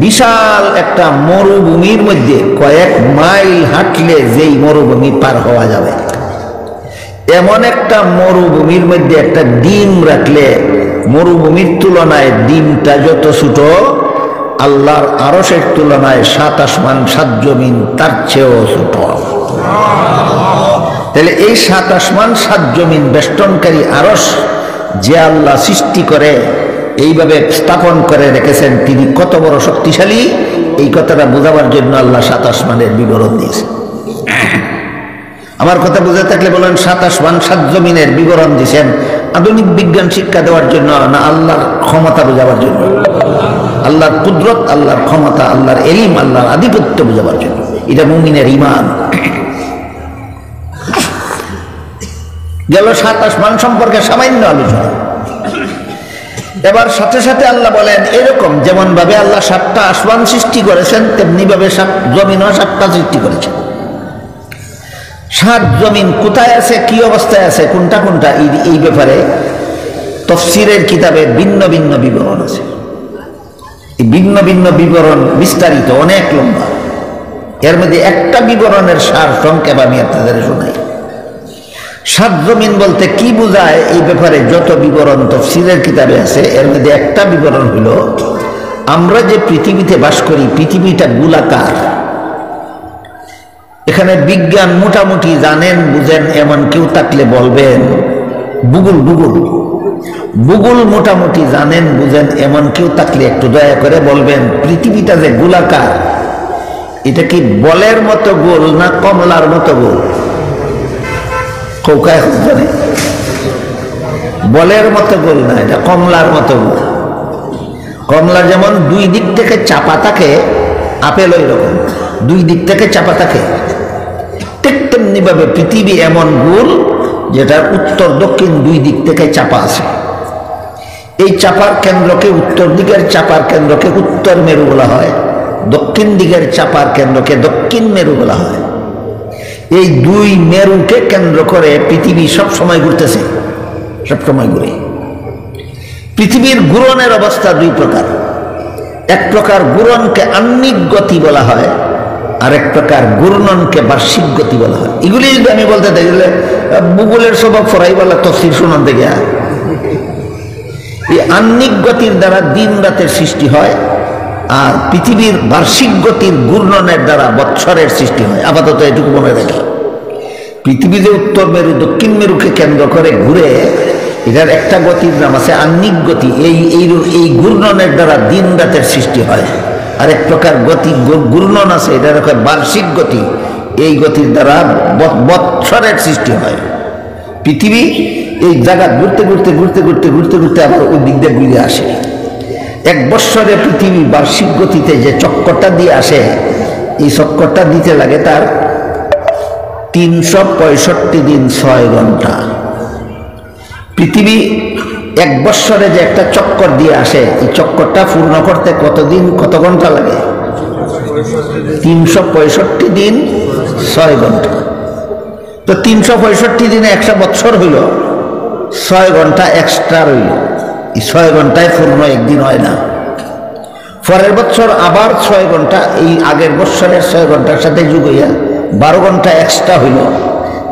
বিশাল একটা মরুভূমির মধ্যে কয়েক মাইল হাঁটলে যেই মরুভূমি পার হওয়া যাবে, এমন একটা মরুভূমির মধ্যে একটা ডিম রাখলে মরুভূমির তুলনায় ডিমটা যত ছোট, আল্লাহর আরশের তুলনায় সাত আসমান সাত জমিন তার চেয়েও ছোট। তাহলে এই সাত আসমান সাত জমিন বেষ্টনকারী আরশ যে আল্লাহ সৃষ্টি করে এইভাবে স্থাপন করে রেখেছেন, তিনি কত বড় শক্তিশালী, এই কথাটা বোঝাবার জন্য আল্লাহ সাত আসমানের বিবরণ দিয়েছে। আমার কথা বুঝে থাকলে বলেন, সাত আসমান সাত জমিনের বিবরণ দিয়েছেন আধুনিক বিজ্ঞান শিক্ষা দেওয়ার জন্য না আল্লাহর ক্ষমতা বোঝাবার জন্য? আল্লাহর কুদরত, আল্লাহর ক্ষমতা, আল্লাহর এলিম, আল্লাহর আধিপত্য বোঝাবার জন্য। এটা মুমিনের ঈমান। গেল সাত আসমান সম্পর্কে সামান্য আলোচনা। এবার সাথে সাথে আল্লাহ বলেন, এরকম যেমন ভাবে আল্লাহ সাতটা আসমান সৃষ্টি করেছেন, তেমনি ভাবে সাত জমিনও সাতটা সৃষ্টি করেছেন। সাত জমিন কোথায় আছে, কি অবস্থায় আছে, কোনটা কোনটা, এই ব্যাপারে তাফসীরের কিতাবে ভিন্ন ভিন্ন বিবরণ আছে। এই ভিন্ন ভিন্ন বিবরণ বিস্তারিত, অনেক লম্বা। এর মধ্যে একটা বিবরণের সার সংক্ষেপ আমি আপনাদের শোনাই। সাত জমিন বলতে কি বোঝায়, এই ব্যাপারে যত বিবরণ তাফসীরের কিতাবে আছে, এর মধ্যে একটা বিবরণ হলো, আমরা যে পৃথিবীতে বাস করি, পৃথিবীটা গোলাকার। এখানে বিজ্ঞান মোটামুটি জানেন বুঝেন এমন কেউ থাকলে বলবেন, ভূগোল মোটামুটি জানেন বুঝেন এমন কেউ থাকলে একটু দয়া করে বলবেন, পৃথিবীটা যে গোলাকার, এটা কি বলের মতো গোল না কমলার মতো গোল? কৌকা এখন জানে, বলের মতো গোল না, এটা কমলার মতো গোল। কমলা যেমন দুই দিক থেকে চাপা থাকে, আপেল ওই রকম দুই দিক থেকে চাপা থাকে, ঠিক তেমনি ভাবে পৃথিবী এমন গোল যেটার উত্তর দক্ষিণ দুই দিক থেকে চাপা আছে। এই চাপার কেন্দ্রকে, উত্তর দিকের চাপার কেন্দ্রকে উত্তর মেরু বলা হয়, দক্ষিণ দিকের চাপার কেন্দ্রকে দক্ষিণ মেরু বলা হয়। এই দুই মেরুকে কেন্দ্র করে পৃথিবী সবসময় ঘুরতেছে, সবসময় ঘুরে। পৃথিবীর ঘূর্ণনের অবস্থা দুই প্রকার। এক প্রকার ঘূর্ণনকে আহ্নিক গতি বলা হয়, আর এক প্রকার ঘূর্ণনকে বার্ষিক গতি বলা হয়। এগুলি যদি আমি বলতে দেখলে ভূগোলের স্বভাব ফরাই বলা তফসির শোনান থেকে। এই আহ্নিক গতির দ্বারা দিন রাতের সৃষ্টি হয়, আর পৃথিবীর বার্ষিক গতির ঘূর্ণনের দ্বারা বৎসরের সৃষ্টি হয়। আপাতত এটুকু মনে রাখি, পৃথিবী যে উত্তর মেরু দক্ষিণ মেরুকে কেন্দ্র করে ঘুরে, এটার একটা গতির নাম আছে আহ্নিক গতি। এই ঘূর্ণনের দ্বারা দিন রাতের সৃষ্টি হয়। আর এক প্রকার গতি ঘূর্ণন আছে, এটার একটা বার্ষিক গতি, এই গতির দ্বারা বৎসরের সৃষ্টি হয়। পৃথিবী এই জায়গা ঘুরতে ঘুরতে ঘুরতে ঘুরতে ঘুরতে ঘুরতে আবার ওই দিক দিয়ে ঘুরে আসে। এক বৎসরে পৃথিবী বার্ষিক গতিতে যে চক্করটা দিয়ে আসে, এই চক্করটা দিতে লাগে তার 365 দিন 6 ঘন্টা। পৃথিবী এক বৎসরে যে একটা চক্কর দিয়ে আসে, এই চক্করটা পূর্ণ করতে কতদিন কত ঘন্টা লাগে? 365 দিন 6 ঘন্টা। তো 365 দিনে 100 বৎসর হইল, 6 ঘন্টা এক্সট্রা রইল। এই 6 ঘন্টায় পূর্ণ একদিন হয় না। পরের বছর আবার 6 ঘন্টা, এই আগের বৎসরের 6 ঘন্টার সাথে যোগ হইয়া 12 ঘন্টা এক্সট্রা হইল।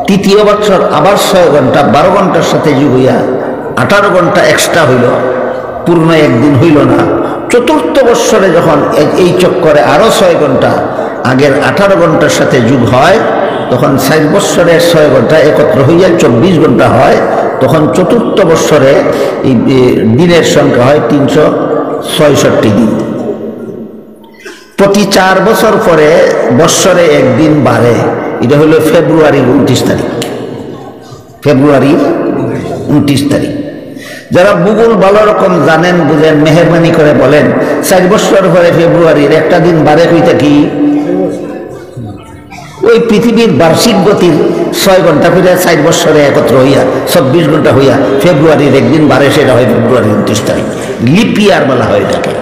তৃতীয় বছর আবার 6 ঘন্টা 12 ঘন্টার সাথে যোগ হইয়া 18 ঘন্টা এক্সট্রা হইল, পূর্ণ একদিন হইল না। চতুর্থ বৎসরে যখন এই চক্করে আরো 6 ঘন্টা আগের 18 ঘন্টার সাথে যোগ হয়, তখন 4 বৎসরের 6 ঘন্টা একত্র হইয়া 24 ঘন্টা হয়। তখন চতুর্থ বৎসরে এই দিনের সংখ্যা হয় 366 দিন। প্রতি 4 বছর পরে বৎসরে একদিন বাড়ে, এটা হলো ফেব্রুয়ারির 29 তারিখ। ফেব্রুয়ারির 29 তারিখ। যারা ভূগোল ভালো রকম জানেন বুঝেন, মেহরবানি করে বলেন 4 বছর পরে ফেব্রুয়ারির একটা দিন বাড়ে হইতে কি? ওই পৃথিবীর বার্ষিক গতির 6 ঘন্টা করে 4 বছরে একত্র হইয়া 24 ঘন্টা হইয়া ফেব্রুয়ারির একদিন বাড়ে, সেটা হয় ফেব্রুয়ারির 29 তারিখ। লিপ ইয়ার বলা হয় এটাকে।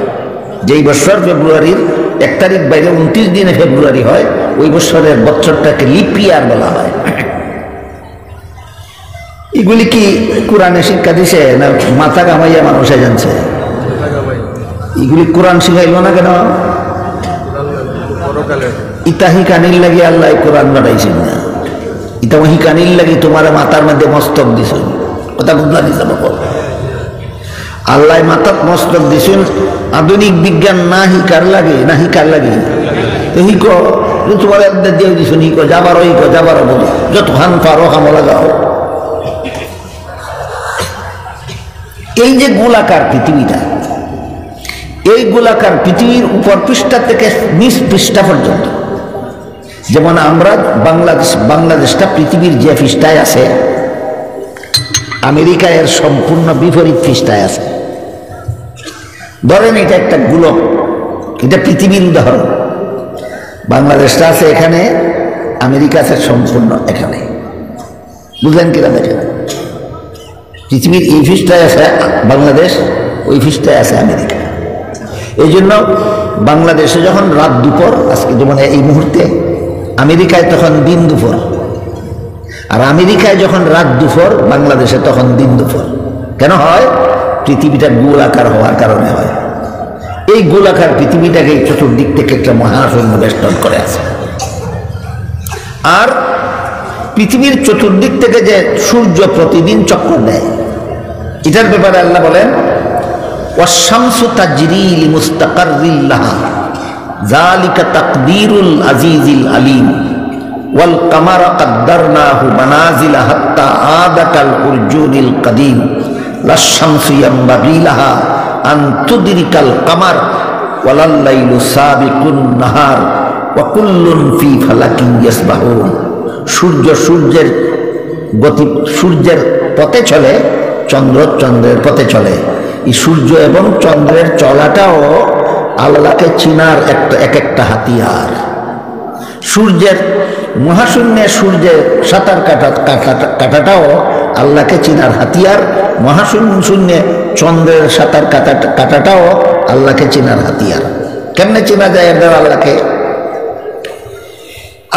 যেই বছর ফেব্রুয়ারির 1 তারিখ বাইরে 29 দিনে ফেব্রুয়ারি হয়, ওই বছরের বছরটাকে লিপ ইয়ার বলা হয়। এগুলি কি কোরআনে শিক্ষা দিছে না মাথা কামাইয়া মানুষে জানছে? এগুলি কোরআন শিখাইল না কেন? ইতাহি কানির লাগি আল্লাহ কোরআন বানাইছেন না, ইতা ওহি কানির লাগি তোমার মাথার মধ্যে মস্তক দিছেন। কথা বুঝলা দিছে বাবা? আল্লাহ মাথাত মস্তক দিছেন আধুনিক বিজ্ঞান না হিকার লাগে, না হিকার লাগে তো হিক তোমার দিয়ে দিছেন, হিক যাবারও হিক যাবারও বলো, যত হান পারো হামো লাগাও। এই যে গোলাকার পৃথিবীটা, এই গোলাকার পৃথিবীর উপর পৃষ্ঠা থেকে নিচ পৃষ্ঠা পর্যন্ত, যেমন আমরা বাংলাদেশটা পৃথিবীর যে পৃষ্ঠায় আছে, আমেরিকা এর সম্পূর্ণ বিপরীত পৃষ্ঠায় আছে। ধরেন এটা একটা গোলক, এটা পৃথিবীর উদাহরণ। বাংলাদেশটা আছে এখানে, আমেরিকা আছে সম্পূর্ণ এখানে। বুঝলেন কিনা? দেখেন, পৃথিবীর এই পৃষ্ঠায় আছে বাংলাদেশ, ওই পৃষ্ঠায় আছে আমেরিকা। এই জন্য বাংলাদেশে যখন রাত দুপুর, আজকে যেমন এই মুহূর্তে, আমেরিকায় তখন দিন দুপুর, আর আমেরিকায় যখন রাত দুপুর, বাংলাদেশে তখন দিন দুপুর। কেন হয়? পৃথিবীটা গোলাকার হওয়ার কারণে হয়। এই গোলাকার পৃথিবীটাকে চতুর্দিক থেকে একটা মহাশূন্য বেষ্টন করে আছে। আর পৃথিবীর চতুর্দিক থেকে যে সূর্য প্রতিদিন চক্কর দেয়, এটার ব্যাপারে আল্লাহ বলেন ওয়াশ-শামসু তাজরি লিমুস্তাকাররিন লাহা যালিকা তাকদীরুল আজিজিল আলীম ওয়াল কামারা কাদ্দারনাহু মানাজিলা হাত্তা আদা কাল উরজুনিল কাদীম লাশ-শামসু ইয়ামবাগি লাহা আন তুদরিকাল কামার ওয়ালাল লাইলু সাবিকুন নাহার ওয়া কুল্লুন ফি ফালাকিন ইয়াসবাহুন। সূর্যের গতি, সূর্যের পথে চলে, চন্দ্র চন্দ্রের পথে চলে। এই সূর্য এবং চন্দ্রের চলাটাও আল্লাহকে চিনার এক একটা হাতিয়ার। সূর্যের মহাশূন্যে সূর্যের সাঁতার কাটাটাও আল্লাহকে চিনার হাতিয়ার। মহাশূন্যে চন্দ্রের সাঁতার কাটাটাও আল্লাহকে চিনার হাতিয়ার। কেমনে চেনা যায় এর দ্বারা আল্লাহকে?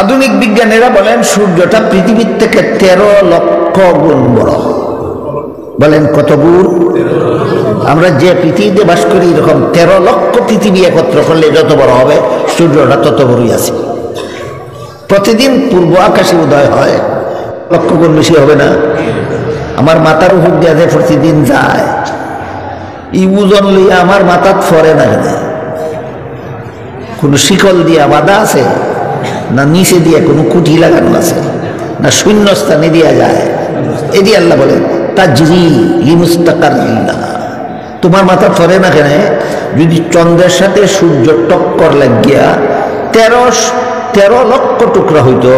আধুনিক বিজ্ঞানীরা বলেন সূর্যটা পৃথিবীর থেকে 13 লক্ষ গুণ বড়। বলেন কত গুণ? আমরা যে পৃথিবীতে বাস করি, এরকম 13 লক্ষ পৃথিবী একত্র করলে যত বড় হবে, সূর্যটা তত বড়ই আছে। প্রতিদিন পূর্ব আকাশে উদয় হয়, লক্ষ গুণ বেশি হবে না? আমার মাথার উপর দিয়ে প্রতিদিন যায়, এই ওজন লইয়া আমার মাথাত ফরে না। কোনো শিকল দিয়া বাঁধা আছে, না নিচে দিয়ে কোনো কুঠি লাগানো আছে, না শূন্যস্থানে দিয়া যায়? এটি আল্লাহ বলেন তাজরি লিমুস্তাকাররিন লাহা। তোমার মাথা ফরে না কেন? যদি চন্দ্রের সাথে সূর্য টক্কর লাগিয়া 13 লক্ষ টুকরা হইতো,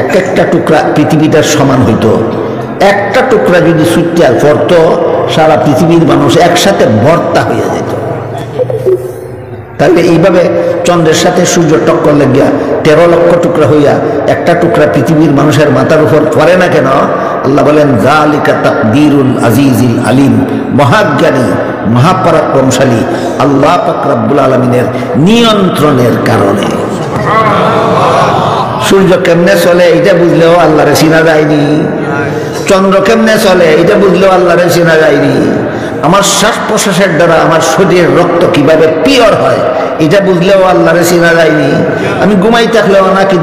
একটা টুকরা পৃথিবীটার সমান হইতো। একটা টুকরা যদি সুইটার পড়তো, সারা পৃথিবীর মানুষ একসাথে ভর্তা হইয়া যেত। তাহলে এইভাবে চন্দ্রের সাথে সূর্য টক্কর লাগিয়া 13 লক্ষ টুকরা হইয়া একটা টুকরা পৃথিবীর মানুষের মাথার উপর পড়ে না কেন? আল্লাহ বলেন যালিকা তাকদীরুল আজিজিল আলীম, মহাজ্ঞানী মহাপরাক্রমশালী আল্লাহ পাক রব্বুল আলামিনের নিয়ন্ত্রণের কারণে। সূর্য কেমনে চলে এটা বুঝলেও আল্লাহরে চিনা যায়নি। চন্দ্র কেমনে চলে এটা বুঝলেও আল্লাহরে চিনা যায়নি। আমার শ্বাস প্রশ্বাসের দ্বারা আমার শরীরের রক্ত কিভাবে পিওর হয় এটা বুঝলেও আল্লাহরে চিনা যায়নি। আমি ঘুমাই থাকলেও নাকি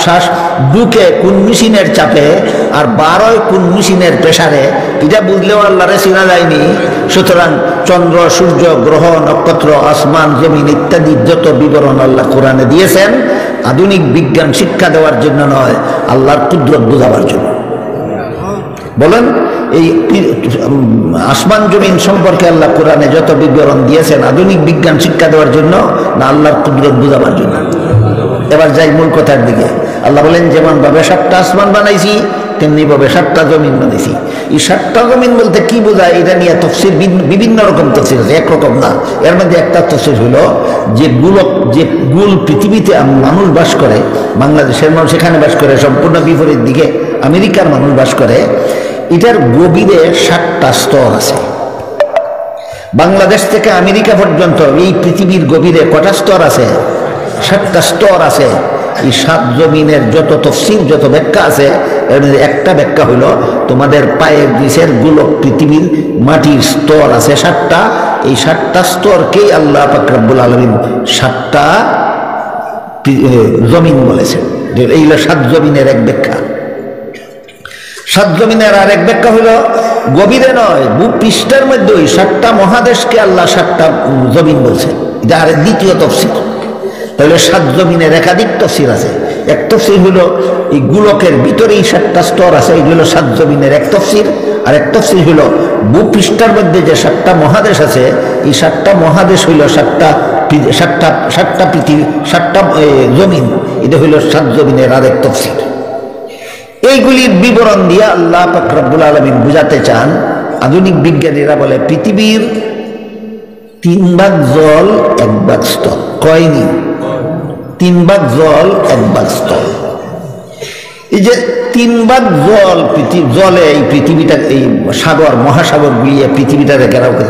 শ্বাস ঢুকে কোন মেশিনের চাপে আর 12 কোন মেশিনের প্রেসারে, এটা বুঝলেও আল্লাহরে চিনা যায়নি। সুতরাং চন্দ্র, সূর্য, গ্রহ, নক্ষত্র, আসমান, জমিন ইত্যাদি যত বিবরণ আল্লাহ কোরআনে দিয়েছেন, আধুনিক বিজ্ঞান শিক্ষা দেওয়ার জন্য নয়, আল্লাহর কুদরত বোঝাবার জন্য। বলেন এই আসমান জমিন সম্পর্কে আল্লাহ কোরআনে যত বিবরণ দিয়েছেন আধুনিক বিজ্ঞান শিক্ষা দেওয়ার জন্য না আল্লাহর কুদরত বোঝাবার জন্য? এবার যাই মূল কথার দিকে। আল্লাহ বলেন যেমন ভাবে 7টা আসমান বানাইছি তেমনি ভাবে 7টা জমিন বানাইছি। এই 7টা জমিন বলতে কি বোঝায় এটা নিয়ে তফসির বিভিন্ন রকম তফসির আছে, একরকম না। এর মধ্যে একটা তফসির হলো যে গুল পৃথিবীতে মানুষ বাস করে, বাংলাদেশের মানুষ সেখানে বাস করে, সম্পূর্ণ বিপরীত দিকে আমেরিকার মানুষ বাস করে, এটার গভীরে 7টা স্তর আছে। বাংলাদেশ থেকে আমেরিকা পর্যন্ত এই পৃথিবীর গভীরে কটা স্তর আছে? 7টা স্তর আছে। এই 7 জমিনের যত তফসির যত ব্যাখ্যা আছে এর মধ্যে একটা ব্যাখ্যা হলো তোমাদের পায়ের নিচের গোলক পৃথিবীর মাটির স্তর আছে 7টা। এই 7টা স্তরকেই আল্লাহ পাক রব্বুল আলামিন 7টা জমিন বলেছেন। এইগুলো 7 জমিনের এক ব্যাখ্যা। 7 জমিনের আর এক ব্যাখ্যা হলো গভীরে নয়, ভূপৃষ্ঠের মধ্যে ওই 7টা মহাদেশকে আল্লাহ 7টা জমিন বলছেন। এটা আর দ্বিতীয় তফসির। তাহলে 7 জমিনের একাধিক তফসির আছে। এক তফসির হলো এই গোলকের ভিতরেই 7টা স্তর আছে, এইগুলো 7 জমিনের এক তফসির। আর এক তফসির হলো ভূপৃষ্ঠের মধ্যে যে 7টা মহাদেশ আছে এই 7টা মহাদেশ হইল 7টা পৃথিবী, 7টা জমিন। এটা হইল 7 জমিনের আরেক তফসির। এইগুলির বিবরণ দিয়ে আল্লাহ পাক রব্বুল আলামিন বুঝাতে চান, আধুনিক বিজ্ঞানীরা বলে পৃথিবীর 3 ভাগ জল 1 ভাগ স্থল। কয়নি? 3 ভাগ জল 1 ভাগ স্থল। এই যে 3 ভাগ জল জলে এই পৃথিবীটা, এই সাগর মহাসাগর গুলিয়ে পৃথিবীটাকে ঘেরাও করে।